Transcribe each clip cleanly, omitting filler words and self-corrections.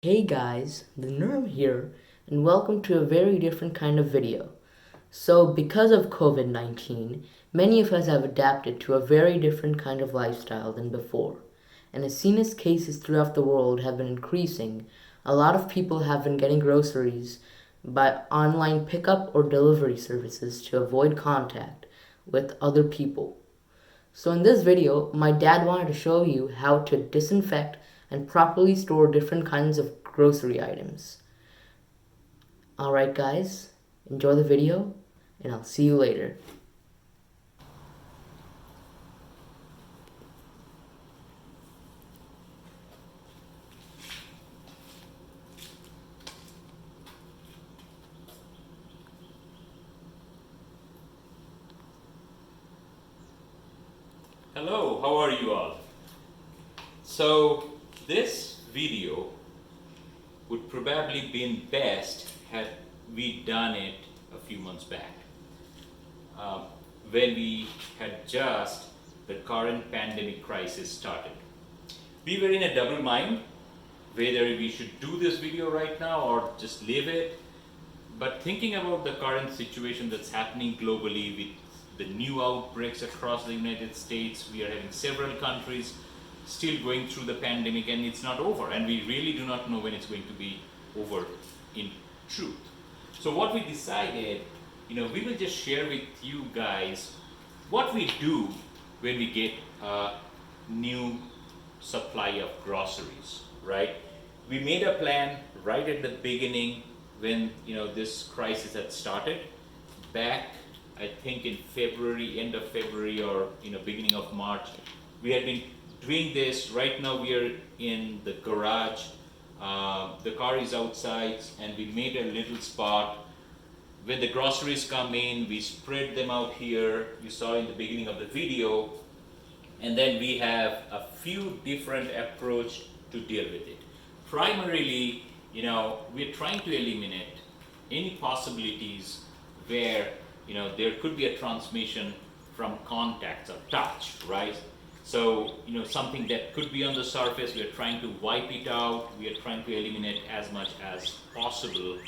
Hey guys, the Nirman here, and welcome to a very different kind of video. So, because of COVID-19, many of us have adapted to a very different kind of lifestyle than before. And as seen as cases throughout the world have been increasing, a lot of people have been getting groceries by online pickup or delivery services to avoid contact with other people. So in this video, my dad wanted to show you how to disinfect and properly store different kinds of grocery items. Alright guys, enjoy the video and I'll see you later. Hello, how are you all? So this video would probably been best had we done it a few months back, when we had just the current pandemic crisis started. We were in a double mind whether we should do this video right now or just leave it. But thinking about the current situation that's happening globally with the new outbreaks across the United States, we are having several countries still going through the pandemic and it's not over, and we really do not know when it's going to be over in truth. So what we decided, we will just share with you guys what we do when we get a new supply of groceries, right? We made a plan right at the beginning when this crisis had started back, I think in February, end of February or beginning of March. We had been doing this. Right now we are in the garage. The car is outside and we made a little spot. When the groceries come in, we spread them out here. You saw in the beginning of the video. And then we have a few different approach to deal with it. Primarily, we're trying to eliminate any possibilities where there could be a transmission from contacts or touch, right? So something that could be on the surface, we are trying to wipe it out. We are trying to eliminate as much as possible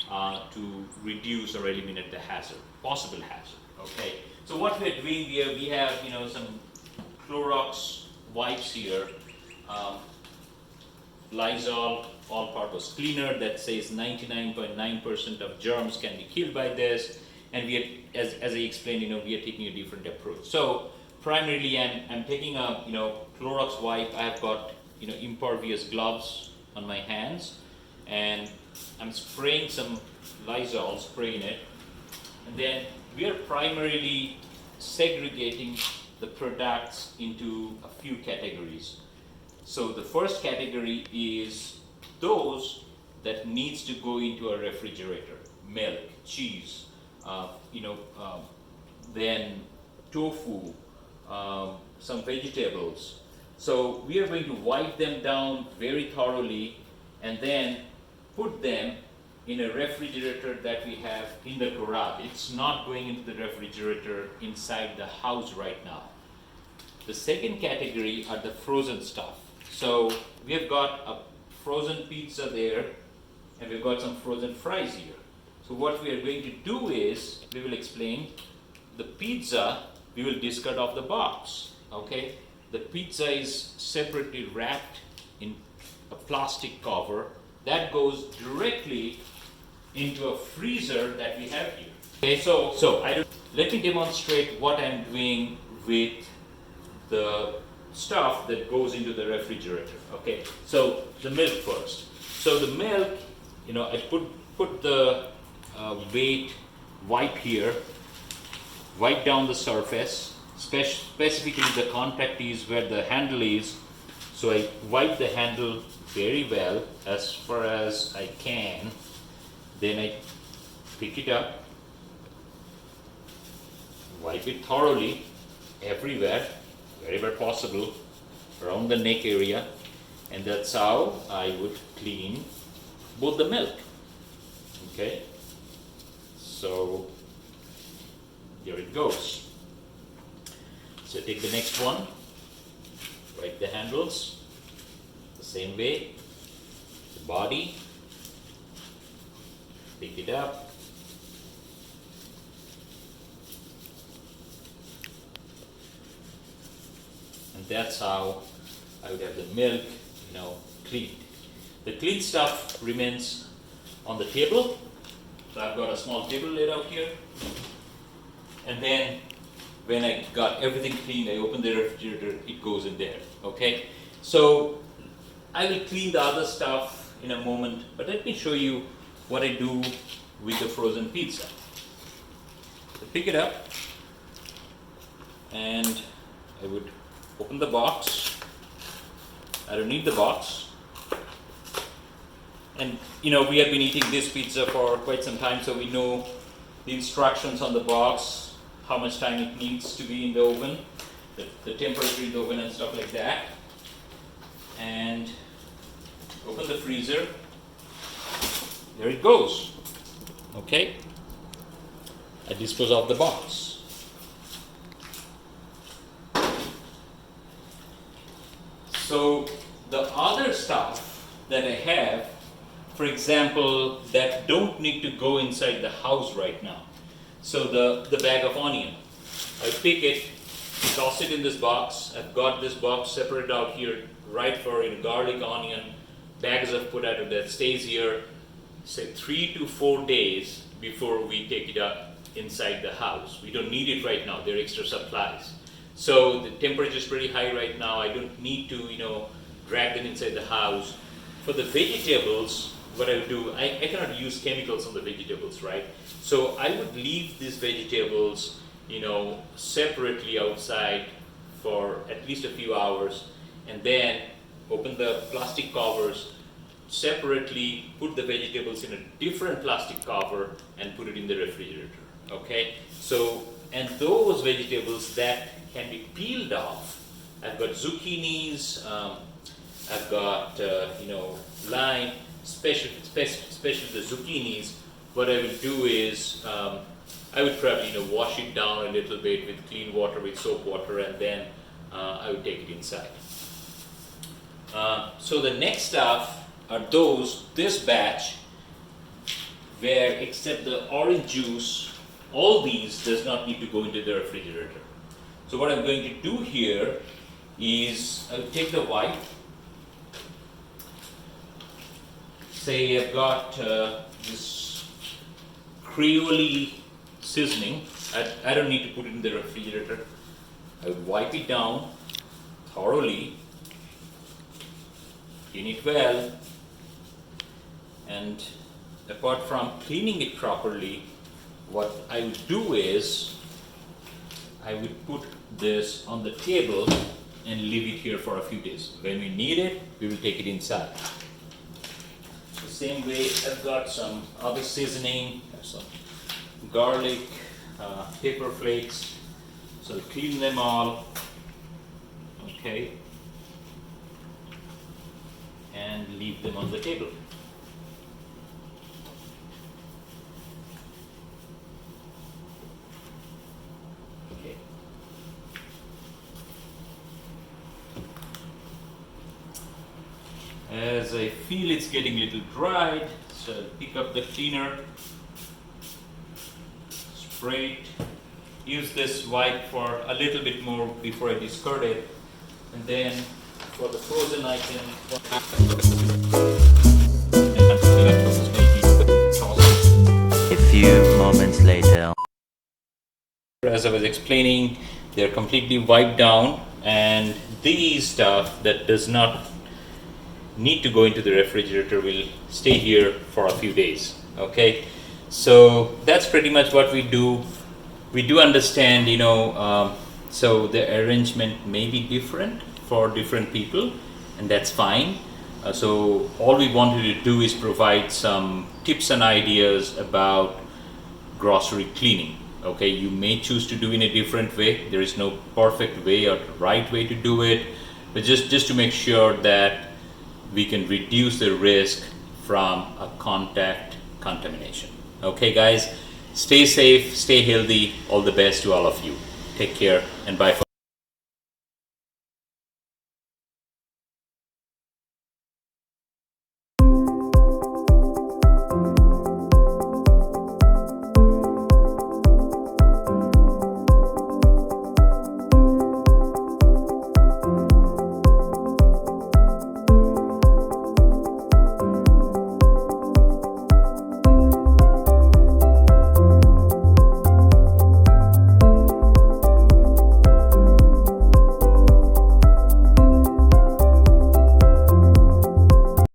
to reduce or eliminate the hazard, possible hazard. Okay. So what we are doing here, we have some Clorox wipes here, Lysol all-purpose cleaner that says 99.9% of germs can be killed by this. And we are, as I explained, we are taking a different approach. So primarily, I'm taking a Clorox wipe. I have got impervious gloves on my hands, and I'm spraying some Lysol, spraying it, and then we are primarily segregating the products into a few categories. So the first category is those that needs to go into a refrigerator: milk, cheese, then tofu, some vegetables. So we are going to wipe them down very thoroughly and then put them in a refrigerator that we have in the garage. It's not going into the refrigerator inside the house right now. The second category are the frozen stuff. So we have got a frozen pizza there and we've got some frozen fries here. So what we are going to do is, we will explain, the pizza, we will discard off the box, okay? The pizza is separately wrapped in a plastic cover that goes directly into a freezer that we have here. Okay, so let me demonstrate what I'm doing with the stuff that goes into the refrigerator, okay? So the milk first. So the milk, I put the weight wipe here, wipe down the surface, specifically the contact is where the handle is. So I wipe the handle very well as far as I can. Then I pick it up, wipe it thoroughly everywhere, wherever possible, around the neck area, and that's how I would clean both the milk. Okay, so here it goes. So take the next one, wipe the handles the same way. body, pick it up, and that's how I would have the milk, cleaned. The clean stuff remains on the table. So I've got a small table laid out here, and then when I got everything cleaned, I open the refrigerator, it goes in there, okay? So I will clean the other stuff in a moment, but let me show you what I do with the frozen pizza. So pick it up, and I would open the box. I don't need the box. And we have been eating this pizza for quite some time, so we know the instructions on the box, how much time it needs to be in the oven, the temperature in the oven and stuff like that. And open the freezer. There it goes. Okay. I dispose of the box. So the other stuff that I have, for example, that don't need to go inside the house right now. So the bag of onion, I pick it, toss it in this box. I've got this box separated out here, right for garlic, onion, bags I've put out that stays here, say 3 to 4 days before we take it up inside the house. We don't need it right now, they're extra supplies. So the temperature is pretty high right now, I don't need to, drag them inside the house. For the vegetables, what I would do, I cannot use chemicals on the vegetables, right? So I would leave these vegetables, separately outside for at least a few hours, and then open the plastic covers, separately put the vegetables in a different plastic cover and put it in the refrigerator, okay? So, and those vegetables that can be peeled off, I've got zucchinis, I've got, lime, especially the zucchinis. What I would do is, I would probably, wash it down a little bit with clean water, with soap water, and then I would take it inside. So the next stuff are this batch, where except the orange juice, all these does not need to go into the refrigerator. So what I'm going to do here is I'll take the white. Say I've got this Creole seasoning. I don't need to put it in the refrigerator. I would wipe it down thoroughly, clean it well, and apart from cleaning it properly, what I would do is I would put this on the table and leave it here for a few days. When we need it, we will take it inside. The same way, I've got some other seasoning, some garlic, pepper flakes. So clean them all, okay, and leave them on the table. Okay. As I feel it's getting a little dried, so I'll pick up the cleaner, spray it, use this wipe for a little bit more before I discard it, and then for the frozen I can A few moments later. As I was explaining, they're completely wiped down, and these stuff that does not need to go into the refrigerator will stay here for a few days, okay? So that's pretty much what we do. We do understand, so the arrangement may be different for different people, and that's fine. So all we wanted to do is provide some tips and ideas about grocery cleaning. Okay, you may choose to do in a different way. There is no perfect way or right way to do it, but just to make sure that we can reduce the risk from a contact contamination. Okay guys, stay safe, stay healthy, all the best to all of you. Take care and bye for